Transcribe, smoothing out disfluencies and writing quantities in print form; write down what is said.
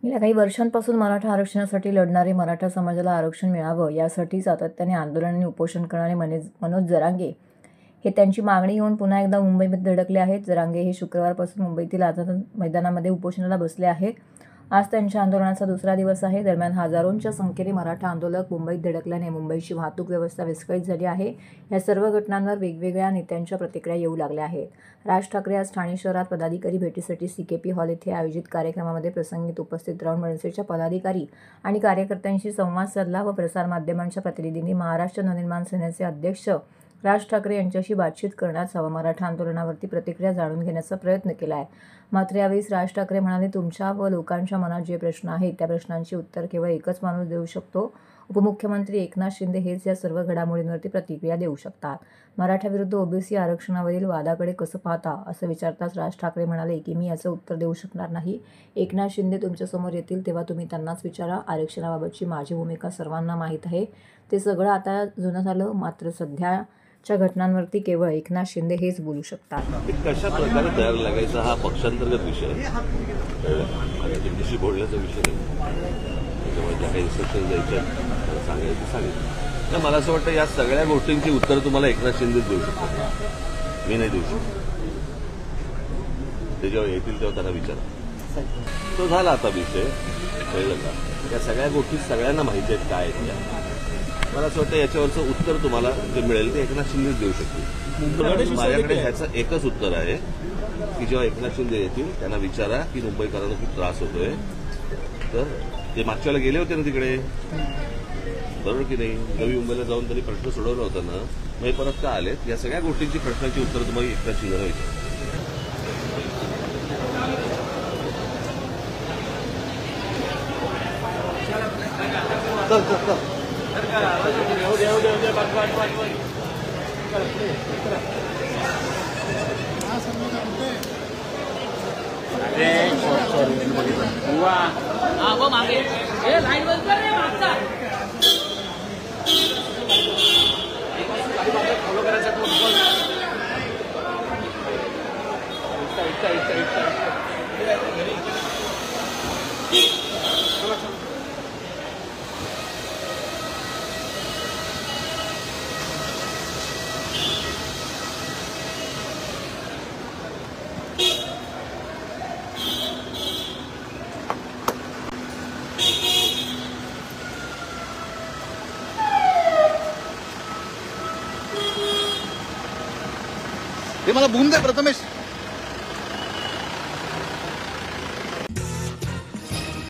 गेल्या काही वर्षांपासून मराठा आरक्षणासाठी लढणारे, मराठा समाजाला आरक्षण मिळावं यासाठी सातत्याने आंदोलन आणि उपोषण करणारे मनोज जरांगे हे त्यांची मागणी घेऊन पुन्हा एकदा मुंबईमध्ये धडकले आहेत. जरांगे हे शुक्रवारपासून मुंबईतील आझाद मैदानामध्ये उपोषणाला बसले आहेत. आज त्यांच्या आंदोलनाचा दुसरा दिवस आहे. दरम्यान हजारोंच्या संख्येने मराठा आंदोलक मुंबईत धडकल्याने मुंबईची वाहतूक व्यवस्था विस्कळीत झाली आहे. या सर्व घटनांवर वेगवेगळ्या नेत्यांच्या प्रतिक्रिया येऊ लागल्या आहेत. राज ठाकरे आज ठाणे शहरात पदाधिकारी भेटीसाठी CKP हॉल येथे आयोजित कार्यक्रमामध्ये प्रसंगीत उपस्थित राहून मनसेच्या पदाधिकारी आणि कार्यकर्त्यांशी संवाद साधला व प्रसारमाध्यमांच्या प्रतिनिधींनी महाराष्ट्र नवनिर्माण सेनेचे अध्यक्ष राज ठाकरे यांच्याशी बातचीत करण्याचा व मराठा आंदोलनावरती प्रतिक्रिया जाणून घेण्याचा प्रयत्न केला आहे. मात्र यावेळी राज ठाकरे म्हणाले, तुमच्या व लोकांच्या मनात जे प्रश्न आहेत त्या प्रश्नांची उत्तर केवळ एकच माणूस देऊ शकतो. उपमुख्यमंत्री एकनाथ शिंदे हेच या सर्व घडामोडींवरती प्रतिक्रिया देऊ शकतात. मराठ्याविरुद्ध OBC आरक्षणावरील वादाकडे कसं पाहता असं विचारताच राज ठाकरे म्हणाले की मी याचं उत्तर देऊ शकणार नाही. एकनाथ शिंदे तुमच्यासमोर येतील तेव्हा तुम्ही त्यांनाच विचारा. आरक्षणाबाबतची माझी भूमिका सर्वांना माहीत आहे. ते सगळं आता जुनं झालं. मात्र सध्याच्या घटनांवरती केवळ एकनाथ शिंदे हेच बोलू शकतात. कशा प्रकारे तयार लागायचा हा पक्षांतर्गत विषय तुमच्याशी बोलण्याचा विषय नाही. त्याच्यामुळे ज्या काही इन्स्ट्रक्शन द्यायच्या सांगायचं सांगितलं. मला असं वाटतं या सगळ्या गोष्टींची उत्तर तुम्हाला एकनाथ शिंदेच देऊ शकतो, मी नाही देऊ शकतो. ते जेव्हा येतील तेव्हा त्यांना विचारा. तो झाला आता विषय, कळलं का? या सगळ्या गोष्टी सगळ्यांना माहिती आहेत काय आहेत त्या. मला असं वाटतं याच्यावरचं उत्तर तुम्हाला जे मिळेल ते एकनाथ शिंदेच देऊ शकतील. माझ्याकडे ह्याचं एकच उत्तर आहे की जेव्हा एकनाथ शिंदे येतील त्यांना विचारा की मुंबईकरांना खूप त्रास होतोय. तर ते मागच्या वेळेला गेले होते ना तिकडे, बरोबर की नाही? नवी मुंबईला जाऊन त्यांनी प्रश्न सोडवला होता ना, मग परत का आलेत? या सगळ्या गोष्टींची प्रश्नांची उत्तर तुम्हाला एकनाथ शिंदेला विचारा. ते मला बूम दे प्रथमेश.